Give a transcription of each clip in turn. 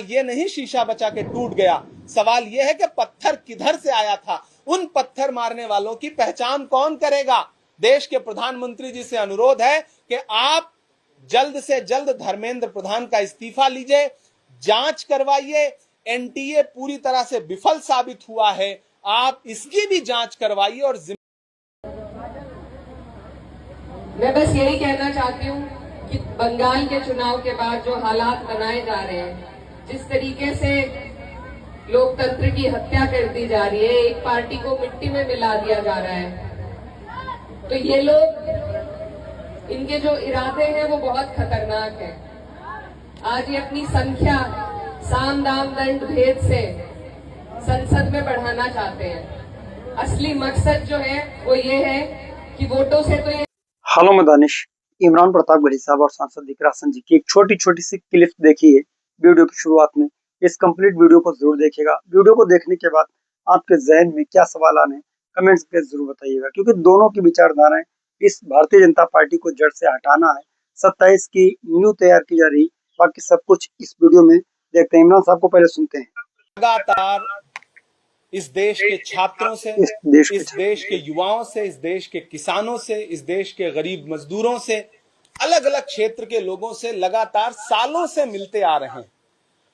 ये नहीं शीशा बचा के टूट गया, सवाल ये है कि पत्थर किधर से आया था, उन पत्थर मारने वालों की पहचान कौन करेगा। देश के प्रधानमंत्री जी से अनुरोध है कि आप जल्द से जल्द धर्मेंद्र प्रधान का इस्तीफा लीजिए, जांच करवाइए। एनटीए पूरी तरह से विफल साबित हुआ है, आप इसकी भी जांच करवाइए। और मैं बस यही कहना चाहती हूँ कि बंगाल के चुनाव के बाद जो हालात बनाए जा रहे हैं, जिस तरीके से लोकतंत्र की हत्या कर दी जा रही है, एक पार्टी को मिट्टी में मिला दिया जा रहा है, तो ये लोग, इनके जो इरादे हैं वो बहुत खतरनाक है। आज ये अपनी संख्या साम दाम दंड भेद से संसद में बढ़ाना चाहते हैं। असली मकसद जो है वो ये है कि वोटों से तो ये। हेलो मैं दानिश। इमरान प्रतापगढ़ी साहब और सांसद दिकरा हसन जी की एक छोटी छोटी सी क्लिप देखिए वीडियो की शुरुआत में। इस कंप्लीट वीडियो को जरूर देखिएगा। वीडियो को देखने के बाद आपके जहन में क्या सवाल आने कमेंट्स पे जरूर बताइएगा, क्योंकि दोनों की विचारधाराएं इस भारतीय जनता पार्टी को जड़ से हटाना है। 27 की न्यू तैयार की जा रही, बाकी सब कुछ इस वीडियो में देखते हैं। इमरान साहब को पहले सुनते हैं। लगातार इस देश के छात्रों से, इस देश के युवाओं से, इस देश के किसानों से, इस देश के गरीब मजदूरों से, अलग अलग क्षेत्र के लोगों से लगातार सालों से मिलते आ रहे हैं।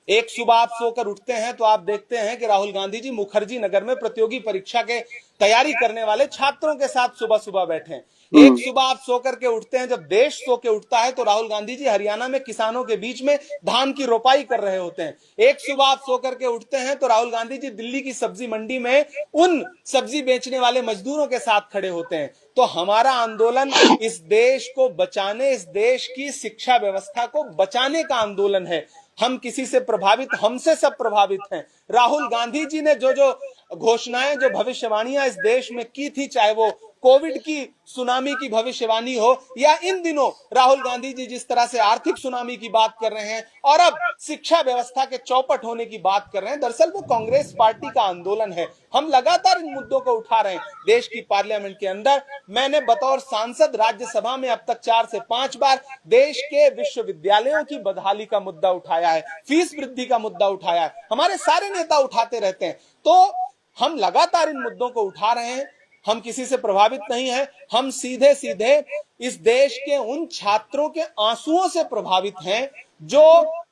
एक सुबह आप सोकर उठते हैं तो आप देखते हैं कि राहुल गांधी जी मुखर्जी नगर में प्रतियोगी परीक्षा के तैयारी करने वाले छात्रों के साथ सुबह सुबह बैठे हैं। एक सुबह आप सोकर के उठते हैं, जब देश सो के उठता है तो राहुल गांधी जी हरियाणा में किसानों के बीच में धान की रोपाई कर रहे होते हैं। एक सुबह आप सोकर के उठते हैं तो राहुल गांधी जी दिल्ली की सब्जी मंडी में उन सब्जी बेचने वाले मजदूरों के साथ खड़े होते हैं। तो हमारा आंदोलन इस देश को बचाने, इस देश की शिक्षा व्यवस्था को बचाने का आंदोलन है। हम किसी से प्रभावित, हमसे सब प्रभावित हैं। राहुल गांधी जी ने जो जो घोषणाएं, जो भविष्यवाणियां इस देश में की थी, चाहे वो कोविड की सुनामी की भविष्यवाणी हो या इन दिनों राहुल गांधी जी जिस तरह से आर्थिक सुनामी की बात कर रहे हैं और अब शिक्षा व्यवस्था के चौपट होने की बात कर रहे हैं, दरअसल वो कांग्रेस पार्टी का आंदोलन है। हम लगातार इन मुद्दों को उठा रहे हैं। देश की पार्लियामेंट के अंदर मैंने बतौर सांसद राज्यसभा में अब तक 4 से 5 बार देश के विश्वविद्यालयों की बदहाली का मुद्दा उठाया है, फीस वृद्धि का मुद्दा उठाया है। हमारे सारे नेता उठाते रहते हैं। तो हम लगातार इन मुद्दों को उठा रहे हैं। हम किसी से प्रभावित नहीं है। हम सीधे सीधे इस देश के उन छात्रों के आंसुओं से प्रभावित हैं जो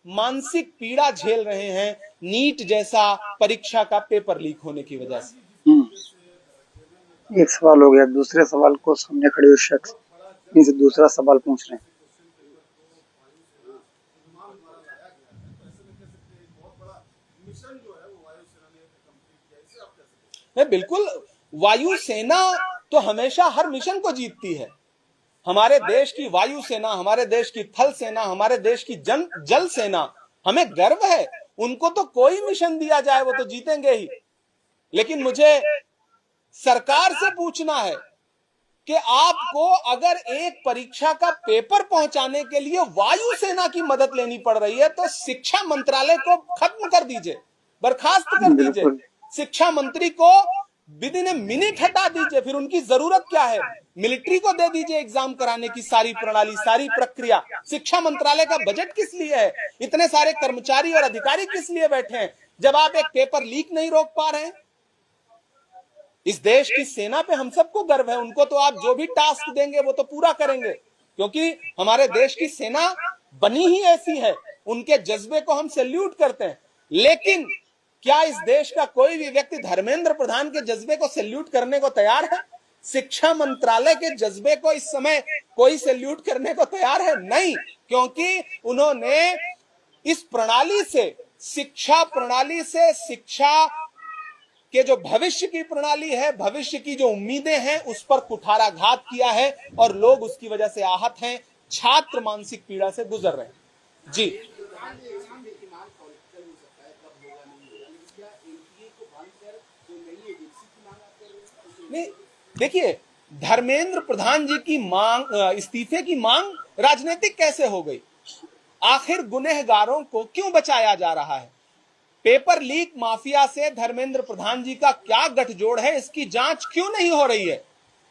मानसिक पीड़ा झेल रहे हैं नीट जैसा परीक्षा का पेपर लीक होने की वजह से। एक सवाल हो गया, दूसरे सवाल को सामने खड़े हुए शख्स इनसे दूसरा सवाल पूछ रहे हैं। नहीं, बिल्कुल, वायुसेना तो हमेशा हर मिशन को जीतती है। हमारे देश की वायुसेना, हमारे देश की थल सेना, हमारे देश की जल सेना, हमें गर्व है। उनको तो कोई मिशन दिया जाए वो तो जीतेंगे ही। लेकिन मुझे सरकार से पूछना है कि आपको अगर एक परीक्षा का पेपर पहुंचाने के लिए वायुसेना की मदद लेनी पड़ रही है तो शिक्षा मंत्रालय को खत्म कर दीजिए, बर्खास्त कर दीजिए। शिक्षा मंत्री को विदिन ए मिनट हटा दीजिए। फिर उनकी जरूरत क्या है? मिलिट्री को दे दीजिए एग्जाम कराने की सारी प्रणाली, सारी प्रक्रिया। शिक्षा मंत्रालय का बजट किस लिए है? इतने सारे कर्मचारी और अधिकारी किस लिए बैठे हैं जब आप एक पेपर लीक नहीं रोक पा रहे हैं? इस देश की सेना पे हम सबको गर्व है। उनको तो आप जो भी टास्क देंगे वो तो पूरा करेंगे, क्योंकि हमारे देश की सेना बनी ही ऐसी है। उनके जज्बे को हम सैल्यूट करते हैं। लेकिन क्या इस देश का कोई भी व्यक्ति धर्मेंद्र प्रधान के जज्बे को सैल्यूट करने को तैयार है? शिक्षा मंत्रालय के जज्बे को इस समय कोई सैल्यूट करने को तैयार है? नहीं, क्योंकि उन्होंने इस प्रणाली से, शिक्षा प्रणाली से, शिक्षा के जो भविष्य की प्रणाली है, भविष्य की जो उम्मीदें हैं, उस पर कुठाराघात किया है और लोग उसकी वजह से आहत हैं। छात्र मानसिक पीड़ा से गुजर रहे हैं। जी, नहीं, देखिए, धर्मेंद्र प्रधान जी की मांग, इस्तीफे की मांग राजनीतिक कैसे हो गई? आखिर गुनहगारों को क्यों बचाया जा रहा है? पेपर लीक माफिया से धर्मेंद्र प्रधान जी का क्या गठजोड़ है? इसकी जांच क्यों नहीं हो रही है?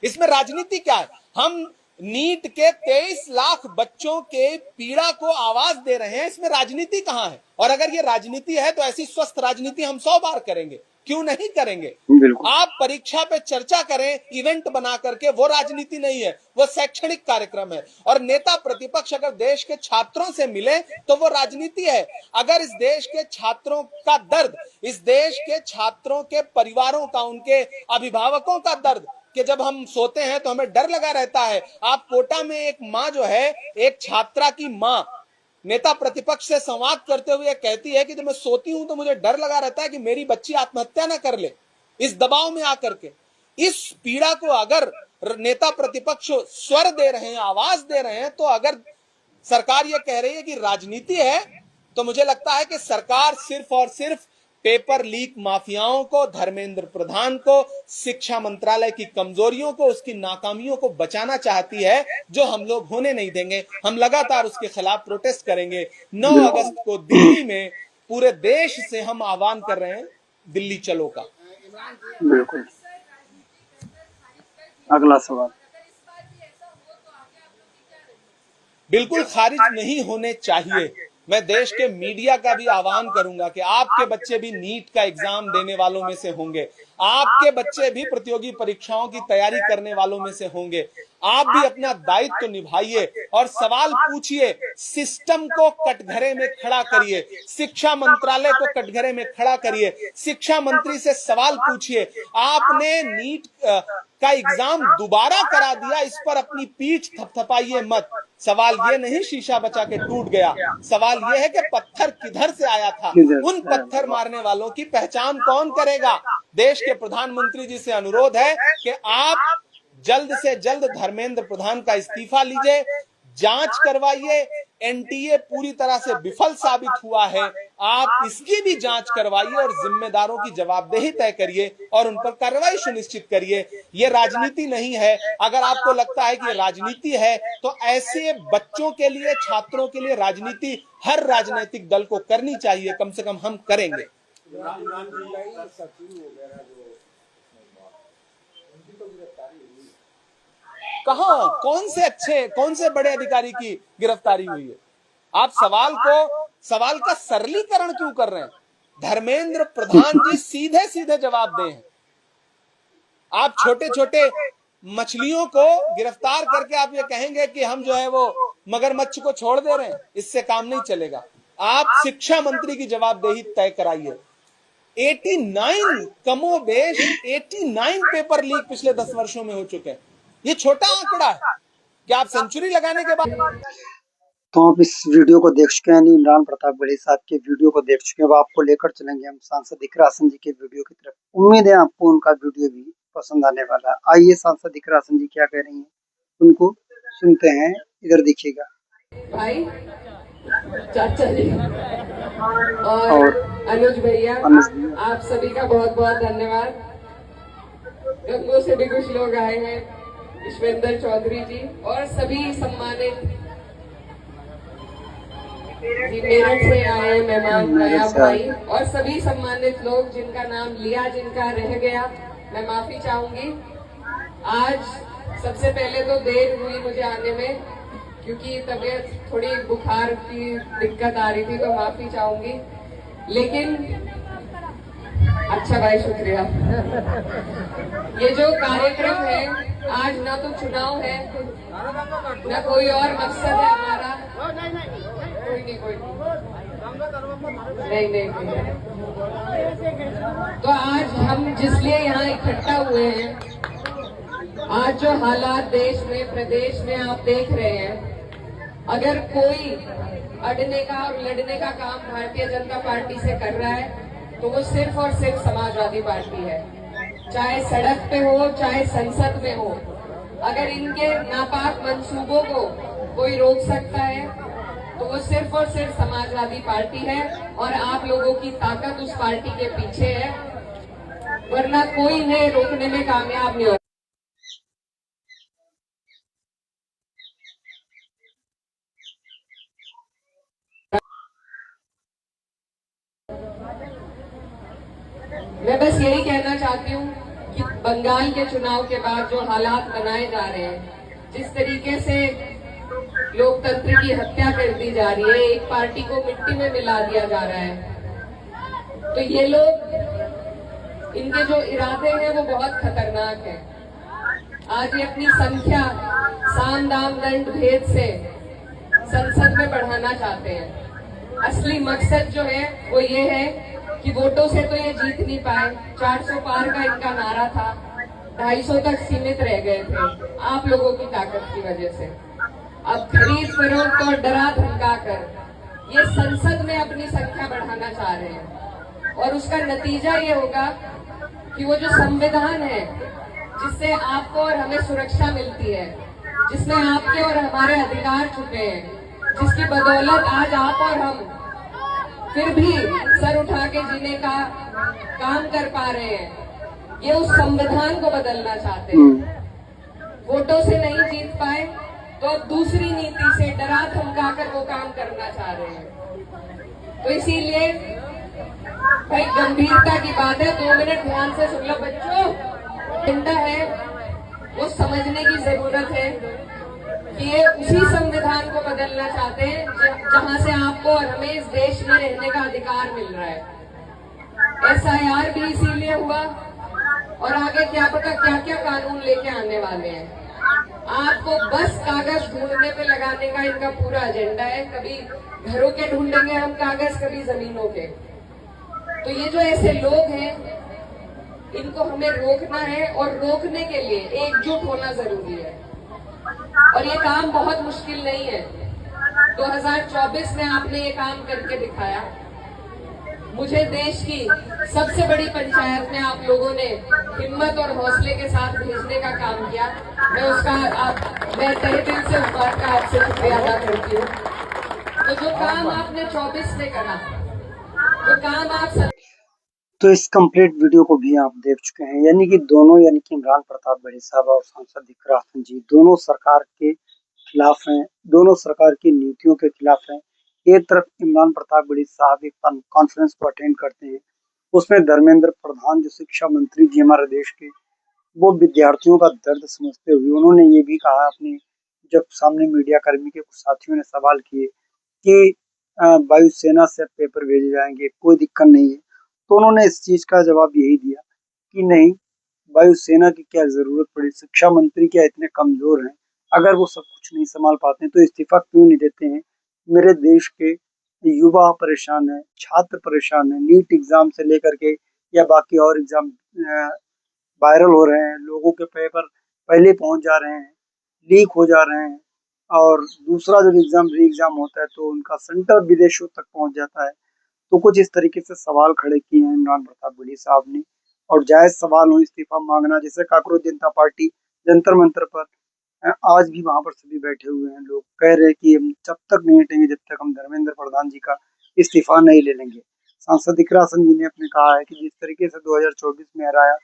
इसमें राजनीति क्या है? हम नीट के 23 लाख बच्चों के पीड़ा को आवाज दे रहे हैं, इसमें राजनीति कहां है? और अगर ये राजनीति है तो ऐसी स्वस्थ राजनीति हम 100 बार करेंगे, क्यों नहीं करेंगे? आप परीक्षा पे चर्चा करें इवेंट बना करके, वो राजनीति नहीं है, वो शैक्षणिक कार्यक्रम है। और नेता प्रतिपक्ष अगर देश के छात्रों से मिले तो वो राजनीति है। अगर इस देश के छात्रों का दर्द, इस देश के छात्रों के परिवारों का, उनके अभिभावकों का दर्द, कि जब हम सोते हैं तो हमें डर लगा रहता है। आप कोटा में एक माँ जो है, एक छात्रा की माँ नेता प्रतिपक्ष से संवाद करते हुए कहती है कि जब मैं सोती हूं तो मुझे डर लगा रहता है कि मेरी बच्ची आत्महत्या ना कर ले, इस दबाव में आकर के। इस पीड़ा को अगर नेता प्रतिपक्ष स्वर दे रहे हैं, आवाज दे रहे हैं, तो अगर सरकार ये कह रही है कि राजनीति है, तो मुझे लगता है कि सरकार सिर्फ और सिर्फ पेपर लीक माफियाओं को, धर्मेंद्र प्रधान को, शिक्षा मंत्रालय की कमजोरियों को, उसकी नाकामियों को बचाना चाहती है, जो हम लोग होने नहीं देंगे। हम लगातार उसके खिलाफ प्रोटेस्ट करेंगे। 9 अगस्त को दिल्ली में पूरे देश से हम आह्वान कर रहे हैं, दिल्ली चलो का। बिल्कुल। अगला सवाल। बिल्कुल खारिज नहीं होने चाहिए। मैं देश के मीडिया का भी आह्वान करूंगा कि आपके बच्चे भी नीट का एग्जाम देने वालों में से होंगे, आपके बच्चे भी प्रतियोगी परीक्षाओं की तैयारी करने वालों में से होंगे। आप भी अपना दायित्व निभाइए और सवाल पूछिए, सिस्टम को कटघरे में खड़ा करिए, शिक्षा मंत्रालय को कटघरे में खड़ा करिए, शिक्षा मंत्री से सवाल पूछिए। आपने नीट का एग्जाम दोबारा करा दिया, इस पर अपनी पीठ थपथपाइए मत। सवाल ये नहीं शीशा बचा के टूट गया, सवाल ये है कि पत्थर किधर से आया था। उन पत्थर मारने वालों की पहचान कौन करेगा? देश के प्रधानमंत्री जी से अनुरोध है कि आप जल्द से जल्द धर्मेंद्र प्रधान का इस्तीफा लीजिए, जांच करवाइए। एनटीए पूरी तरह से विफल साबित हुआ है, आप इसकी भी जांच करवाइए और जिम्मेदारों की जवाबदेही तय करिए और उन पर कार्रवाई सुनिश्चित करिए। ये राजनीति नहीं है। अगर आपको लगता है कि ये राजनीति है तो ऐसे बच्चों के लिए, छात्रों के लिए राजनीति हर राजनीतिक दल को करनी चाहिए, कम से कम हम करेंगे। कहां, कौन से बड़े अधिकारी की गिरफ्तारी हुई है? आप सवाल का सरलीकरण क्यों कर रहे हैं? धर्मेंद्र प्रधान जी सीधे सीधे जवाब दें। आप छोटे छोटे मछलियों को गिरफ्तार करके आप ये कहेंगे कि हम जो है वो मगरमच्छ को छोड़ दे रहे हैं, इससे काम नहीं चलेगा। आप शिक्षा मंत्री की जवाबदेही तय कराइए। 89 कमोबेश 89 पेपर लीक पिछले 10 वर्षों में हो चुके हैं। ये छोटा आंकड़ा है। क्या आप सेंचुरी लगाने के बाद? तो आप इस वीडियो को देख चुके हैं, इमरान प्रताप गढ़ी साहब के वीडियो को देख चुके हैं। अब आपको लेकर चलेंगे हम सांसद इकरासन जी के वीडियो की तरफ। उम्मीद है आपको उनका वीडियो भी पसंद आने वाला है। आइए सांसद इकरासन जी क्या कह रही हैं, उनको सुनते हैं। इधर देखिएगा। भाई, चाचा जी और अनुज भैया, आप सभी का बहुत बहुत धन्यवाद। गंगों से भी कुछ लोग आए हैं, विश्वेंद्र चौधरी जी और सभी सम्मानित मेरठ से आए मेहमान, नयाब भाई और सभी सम्मानित लोग जिनका नाम लिया, जिनका रह गया, मैं माफी चाहूंगी। आज सबसे पहले तो देर हुई मुझे आने में, क्योंकि तबीयत थोड़ी बुखार की दिक्कत आ रही थी, तो माफी चाहूंगी। लेकिन अच्छा भाई, शुक्रिया। ये जो कार्यक्रम है आज, ना तो चुनाव है ना कोई और मकसद है हमारा। कोई नहीं। तो आज हम जिसलिए यहाँ इकट्ठा हुए हैं, आज जो हालात देश में, प्रदेश में आप देख रहे हैं, अगर कोई अड़ने का और लड़ने का काम भारतीय जनता पार्टी से कर रहा है तो वो सिर्फ और सिर्फ समाजवादी पार्टी है। चाहे सड़क पे हो, चाहे संसद में हो। अगर इनके नापाक मंसूबों को कोई रोक सकता है तो वो सिर्फ और सिर्फ समाजवादी पार्टी है, और आप लोगों की ताकत उस पार्टी के पीछे है, वरना कोई इन्हें रोकने में कामयाब नहीं हो। मैं बस यही कहना चाहती हूँ कि बंगाल के चुनाव के बाद जो हालात बनाए जा रहे हैं, जिस तरीके से लोकतंत्र की हत्या कर दी जा रही है, एक पार्टी को मिट्टी में मिला दिया जा रहा है, तो ये लोग, इनके जो इरादे हैं वो बहुत खतरनाक है। आज ये अपनी संख्या साम दाम दंड भेद से संसद में बढ़ाना चाहते हैं। असली मकसद जो है वो ये है कि वोटों से तो ये जीत नहीं पाए, 400 पार का इनका नारा था, 250 तक सीमित रह गए थे आप लोगों की ताकत की वजह से। अब खरीद फरोख्त और डरा धमका कर ये संसद में अपनी संख्या बढ़ाना चाह रहे हैं, और उसका नतीजा ये होगा कि वो जो संविधान है जिससे आपको और हमें सुरक्षा मिलती है, जिसमें आपके और हमारे अधिकार छुपे हैं, जिसकी बदौलत आज आप और हम फिर भी सर उठा के जीने का काम कर पा रहे हैं, ये उस संविधान को बदलना चाहते हैं। वोटों से नहीं जीत पाए तो अब दूसरी नीति से डरा धमका कर वो काम करना चाह रहे हैं। तो इसीलिए भाई गंभीरता की बात है, 2 मिनट ध्यान से सुन लो बच्चों। एजेंडा है वो समझने की जरूरत है कि ये उसी संविधान को बदलना चाहते हैं जहां से आपको और हमें इस देश में रहने का अधिकार मिल रहा है। SIR भी इसीलिए हुआ, और आगे क्या पता क्या क्या कानून लेके आने वाले हैं। आपको बस कागज ढूंढने पे लगाने का इनका पूरा एजेंडा है। कभी घरों के ढूंढेंगे हम कागज, कभी जमीनों के। तो ये जो ऐसे लोग हैं इनको हमें रोकना है, और रोकने के लिए एकजुट होना जरूरी है, और ये काम बहुत मुश्किल नहीं है। 2024 में आपने ये काम करके दिखाया। मुझे देश की सबसे बड़ी पंचायत में आप लोगों ने हिम्मत और हौसले के साथ भेजने का काम किया। मैं तहे दिल से उस बात का आपसे शुक्रिया अदा करती हूँ। तो जो काम आपने 24 में करा, वो काम आप तो इस कंप्लीट वीडियो को भी आप देख चुके हैं, यानी कि दोनों, यानी कि इमरान प्रताप गढ़ी साहब और सांसद इकरा हसन जी, दोनों सरकार के खिलाफ हैं, दोनों सरकार की नीतियों के खिलाफ हैं। एक तरफ इमरान प्रताप गढ़ी साहब एक कॉन्फ्रेंस को अटेंड करते हैं, उसमें धर्मेंद्र प्रधान जो शिक्षा मंत्री जी हमारे देश के, वो विद्यार्थियों का दर्द समझते हुए उन्होंने ये भी कहा अपने, जब सामने मीडिया कर्मी के कुछ साथियों ने सवाल किए कि वायुसेना से पेपर भेजे जाएंगे, कोई दिक्कत नहीं है, तो उन्होंने इस चीज का जवाब यही दिया कि नहीं, वायुसेना की क्या जरूरत पड़ी, शिक्षा मंत्री क्या इतने कमजोर हैं, अगर वो सब कुछ नहीं संभाल पाते हैं तो इस्तीफा क्यों नहीं देते हैं। मेरे देश के युवा परेशान है, छात्र परेशान है, नीट एग्जाम से लेकर के या बाकी और एग्जाम वायरल हो रहे हैं, लोगों के पेपर पहले पहुंच जा रहे हैं, लीक हो जा रहे हैं, और दूसरा जब एग्जाम री एग्जाम होता है तो उनका सेंटर विदेशों तक पहुंच जाता है। तो कुछ इस तरीके से सवाल खड़े किए हैं इमरान प्रताप गढ़ी साहब ने, और जायज सवाल हो इस्तीफा मांगना, जैसे काकरोच जनता पार्टी जंतर मंतर पर आज भी वहां पर सभी बैठे हुए हैं, लोग कह रहे हैं कि हम जब तक नहीं हटेंगे जब तक हम धर्मेंद्र प्रधान जी का इस्तीफा नहीं ले लेंगे। सांसद इकरा हसन जी ने अपने कहा है कि जिस तरीके से 2024 में हराया,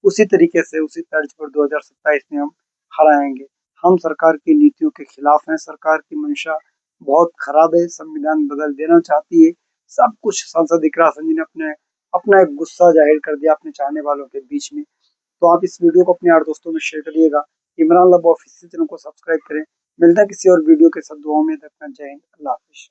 उसी तरीके से उसी तर्ज पर 2027 में हम हराएंगे। हम सरकार की नीतियों के खिलाफ हैं, सरकार की मंशा बहुत खराब है, संविधान बदल देना चाहती है, सब कुछ सांसद इकरा हसन जी ने अपना एक गुस्सा जाहिर कर दिया अपने चाहने वालों के बीच में। तो आप इस वीडियो को अपने यार दोस्तों में शेयर करिएगा। इमरान लब ऑफिशियल चैनल को सब्सक्राइब करें। मिलता है किसी और वीडियो के साथ, दुआओं में तक। जय हिंद, अल्लाह हाफिज।